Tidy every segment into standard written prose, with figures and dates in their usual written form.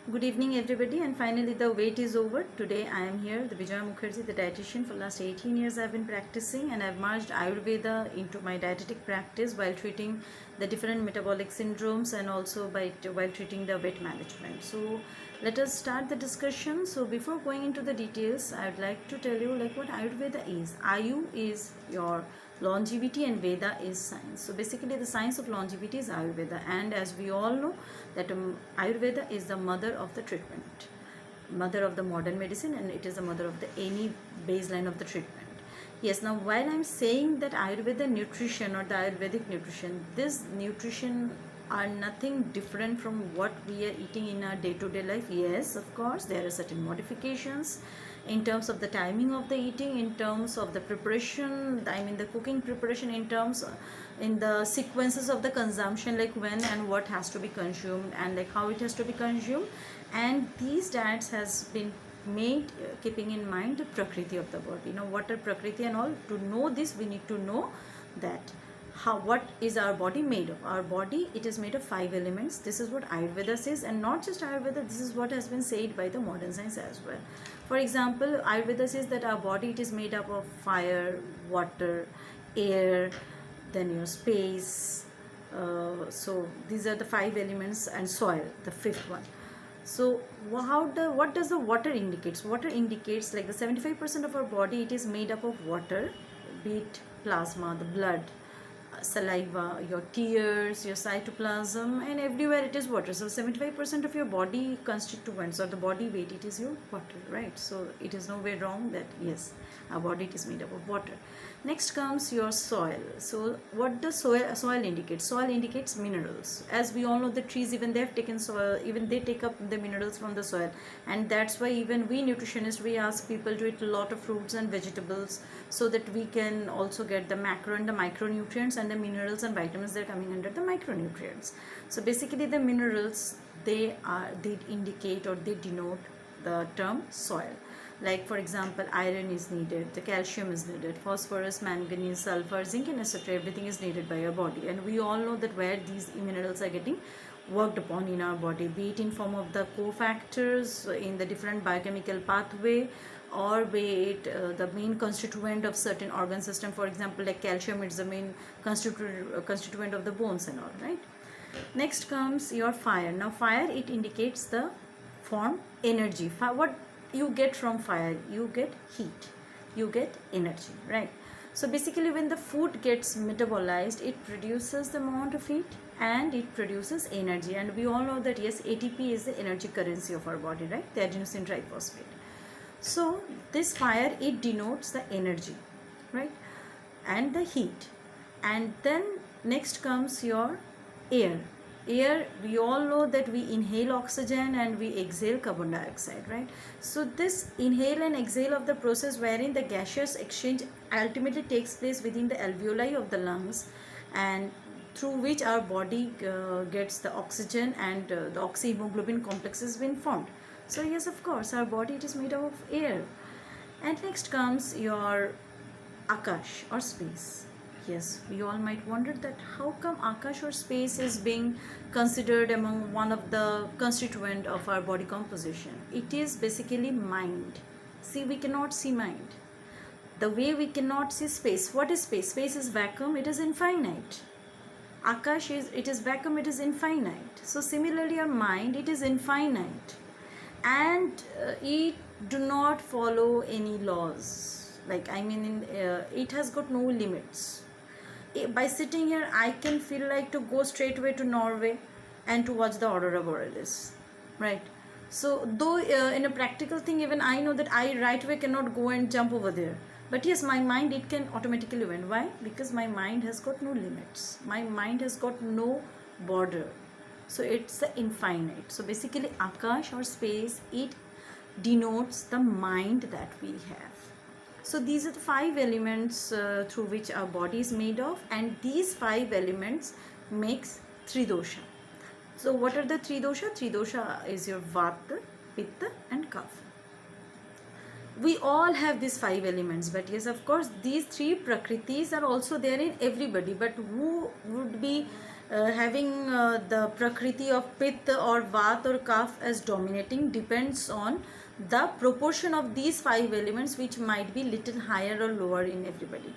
Good evening, everybody, and finally the wait is over. Today I am here, the Vijaya Mukherjee, the dietitian. For last 18 years I've been practicing, and I've merged Ayurveda into my dietetic practice while treating the different metabolic syndromes and also while treating the weight management. So let us start the discussion. So before going into the details, I'd like to tell you like what Ayurveda is. Ayu is your longevity and Veda is science. So basically the science of longevity is Ayurveda, and as we all know that Ayurveda is the mother of the treatment, mother of the modern medicine, and it is the mother of the any baseline of the treatment. Yes, now while I'm saying that Ayurveda nutrition or the Ayurvedic nutrition, this nutrition are nothing different from what we are eating in our day-to-day life. Yes, of course there are certain modifications in terms of the timing of the eating, in terms of the preparation, I mean the cooking preparation, in terms in the sequences of the consumption, like when and what has to be consumed and like how it has to be consumed. And these diets has been made keeping in mind the prakriti of the body. Now what are prakriti and all? To know this we need to know that what is our body made of. Our body, it is made of 5 elements. This is what Ayurveda says, and not just Ayurveda, this is what has been said by the modern science as well. For example, Ayurveda says that our body, it is made up of fire, water, air, then your space. So these are the 5 elements, and soil, the 5th one. So what does the water indicates? Water indicates like the 75% of our body, it is made up of water, be it plasma, the blood, saliva, your tears, your cytoplasm, and everywhere it is water. So 75% of your body constituents or the body weight, it is your water, right? So it is no way wrong that yes, our body, it is made up of water. Next comes your soil. So what does soil indicate? Soil indicates minerals. As we all know, the trees, even they have taken soil, even they take up the minerals from the soil, and that's why even we nutritionists, we ask people to eat a lot of fruits and vegetables so that we can also get the macro and the micronutrients, and the minerals and vitamins, they're coming under the micronutrients. So basically the minerals, they indicate or they denote the term soil. Like for example, iron is needed, the calcium is needed, phosphorus, manganese, sulfur, zinc, and etc. Everything is needed by our body, and we all know that where these minerals are getting worked upon in our body, be it in form of the cofactors in the different biochemical pathway, or be it the main constituent of certain organ system. For example, like calcium, it's the main constituent of the bones and all, right? Next comes your fire. Now fire, it indicates the form energy. What you get from fire? You get heat, you get energy, right? So basically when the food gets metabolized, it produces the amount of heat and it produces energy, and we all know that yes, ATP is the energy currency of our body, right? The adenosine triphosphate. So this fire, it denotes the energy, right, and the heat. And then next comes your air. Air, we all know that we inhale oxygen and we exhale carbon dioxide, right? So this inhale and exhale of the process wherein the gaseous exchange ultimately takes place within the alveoli of the lungs, and through which our body gets the oxygen, and the oxyhemoglobin complex has been formed. So yes, of course, our body, it is made up of air. And next comes your Akash or space. Yes, we all might wonder that how come Akash or space is being considered among one of the constituent of our body composition. It is basically mind. See, we cannot see mind. The way we cannot see space. What is space? Space is vacuum, it is infinite. Akash is, it is vacuum, it is infinite. So similarly our mind, it is infinite, and it do not follow any laws. Like I mean it has got no limits. By sitting here, I can feel like to go straight away to Norway and to watch the Aurora Borealis, right? So though in a practical thing, even I know that I right away cannot go and jump over there, but yes, my mind, it can automatically win. Why? Because my mind has got no limits, my mind has got no border. So it's the infinite. So basically Akash or space, it denotes the mind that we have. So these are the 5 elements through which our body is made of, and these 5 elements makes 3 dosha. So what are the 3 dosha? 3 dosha is your Vata, Pitta and Kapha. We all have these 5 elements, but yes, of course, these 3 prakritis are also there in everybody. But who would be having the prakriti of pitta or vat or kapha as dominating depends on the proportion of these 5 elements, which might be little higher or lower in everybody,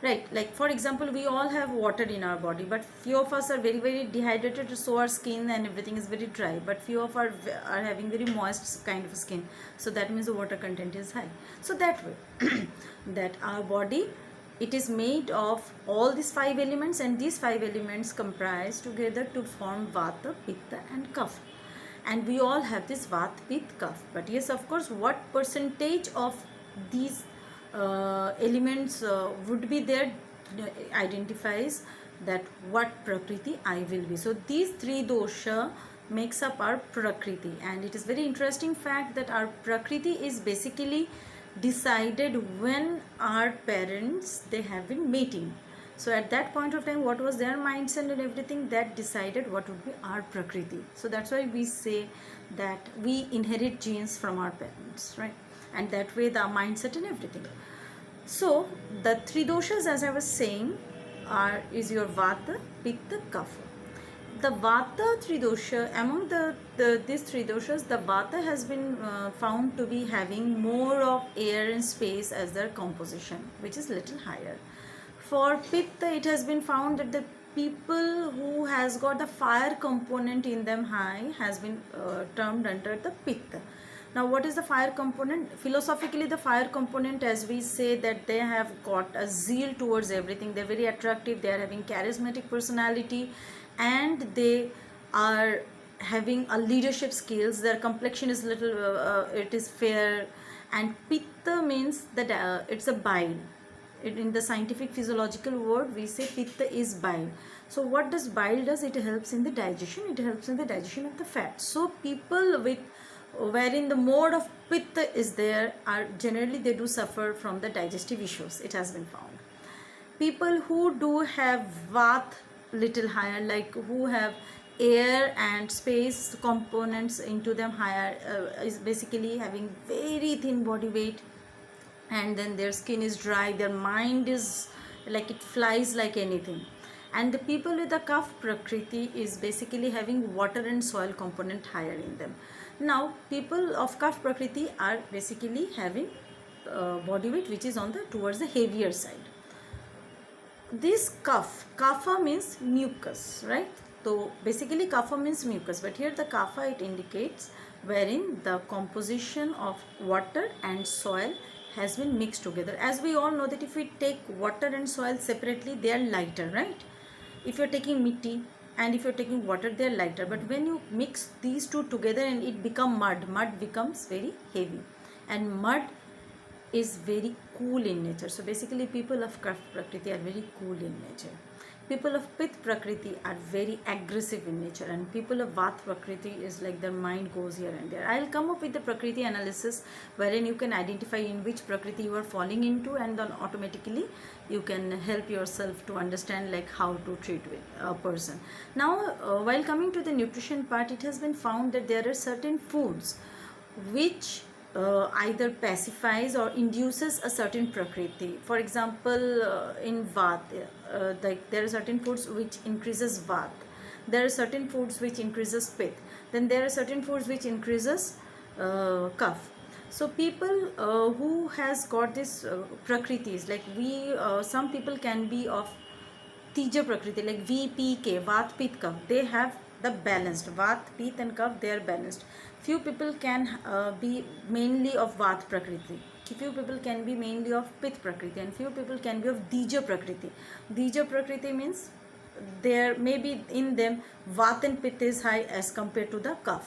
right? Like for example, we all have water in our body, but few of us are very very dehydrated, so our skin and everything is very dry, but few of are having very moist kind of skin, so that means the water content is high. So that way that our body, it is made of all these 5 elements, and these 5 elements comprise together to form vata, pitta and kapha. And we all have this vat, pitta, kapha. But yes, of course, what percentage of these elements would be there identifies that what prakriti I will be. So these 3 dosha makes up our prakriti, and it is very interesting fact that our prakriti is basically decided when our parents, they have been mating. So at that point of time, what was their mindset and everything, that decided what would be our prakriti. So that's why we say that we inherit genes from our parents, right? And that way the mindset and everything. So the 3 doshas, as I was saying, is your vata, pitta, kapha. The vata 3 dosha, among these 3 doshas, the vata has been found to be having more of air and space as their composition, which is little higher. For pitta, it has been found that the people who has got the fire component in them high has been termed under the pitta. Now what is the fire component? Philosophically, the fire component, as we say, that they have got a zeal towards everything, they're very attractive, they are having charismatic personality, and they are having a leadership skills, their complexion is little it is fair. And pitta means that it's a bile. In the scientific physiological word, we say pitta is bile. So what does bile does? It helps in the digestion, it helps in the digestion of the fat. So people with wherein the mode of pitta is there are generally, they do suffer from the digestive issues, it has been found. People who do have vat little higher, like who have air and space components into them higher, is basically having very thin body weight, and then their skin is dry, their mind is like it flies like anything. And the people with the kapha prakriti is basically having water and soil component higher in them. Now people of kapha prakriti are basically having body weight which is on the towards the heavier side. This kapha means mucus, right? So basically kapha means mucus, but here the kapha, it indicates wherein the composition of water and soil has been mixed together. As we all know that if we take water and soil separately, they are lighter, right? If you're taking mitti and if you're taking water, they are lighter, but when you mix these two together and it become mud becomes very heavy, and mud is very cool in nature. So basically people of kapha prakriti are very cool in nature. People of pitta prakriti are very aggressive in nature, and people of vata prakriti is like their mind goes here and there. I'll come up with the prakriti analysis wherein you can identify in which prakriti you are falling into, and then automatically you can help yourself to understand like how to treat with a person. Now while coming to the nutrition part, it has been found that there are certain foods which either pacifies or induces a certain prakriti. For example, in Vata, like there are certain foods which increases Vata. There are certain foods which increases Pitta. Then there are certain foods which increases Kapha. So people who has got this prakritis, like some people can be of Tija Prakriti, like VPK, Vat Pit Kapha, they have the balanced. Vat, Pit and Kapha, they are balanced. Few people can be mainly of Vat Prakriti. Few people can be mainly of Pit Prakriti, and few people can be of Dija Prakriti. Dija Prakriti means there may be in them Vat and Pit is high as compared to the Kapha.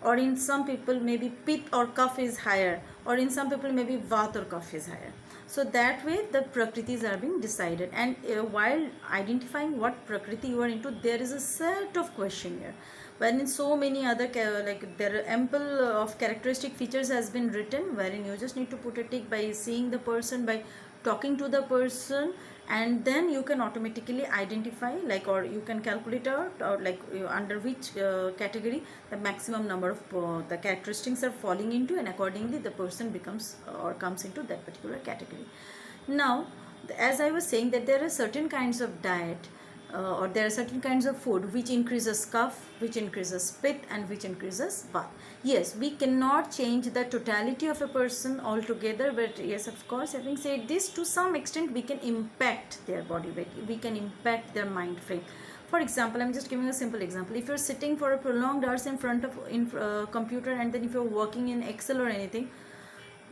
Or in some people maybe Pit or Kapha is higher, or in some people maybe Vat or Kapha is higher. So that way the prakritis are being decided, and while identifying what prakriti you are into, there is a set of question here, when in so many other like there are ample of characteristic features has been written, wherein you just need to put a tick by seeing the person, by talking to the person, and then you can automatically identify like, or you can calculate out, or like under which category the maximum number of the characteristics are falling into, and accordingly the person becomes or comes into that particular category. Now as I was saying that there are certain kinds of diet or there are certain kinds of food which increases cough, which increases pitta, and which increases vata. Yes, we cannot change the totality of a person altogether, but yes, of course, having said this, to some extent we can impact their body weight, we can impact their mind frame. For example, I'm just giving a simple example. If you're sitting for a prolonged hours in front of computer, and then if you're working in Excel or anything,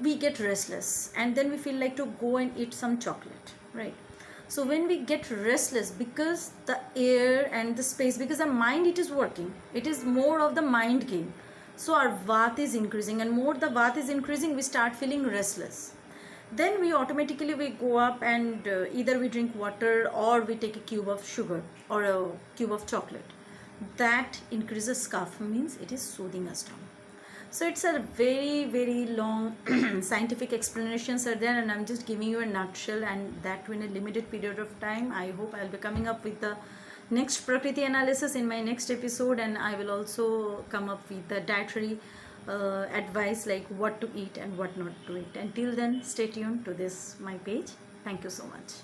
we get restless, and then we feel like to go and eat some chocolate, right? So when we get restless, because the air and the space, because the mind, it is working, it is more of the mind game, so our vata is increasing, and more the vata is increasing, we start feeling restless. Then we automatically we go up and either we drink water, or we take a cube of sugar or a cube of chocolate. That increases cough, means it is soothing us down. So it's a very long scientific explanations are there, and I'm just giving you a nutshell, and that in a limited period of time. I hope I'll be coming up with the next Prakriti analysis in my next episode, and I will also come up with the dietary advice, like what to eat and what not to eat. Until then, stay tuned to this my page. Thank you so much.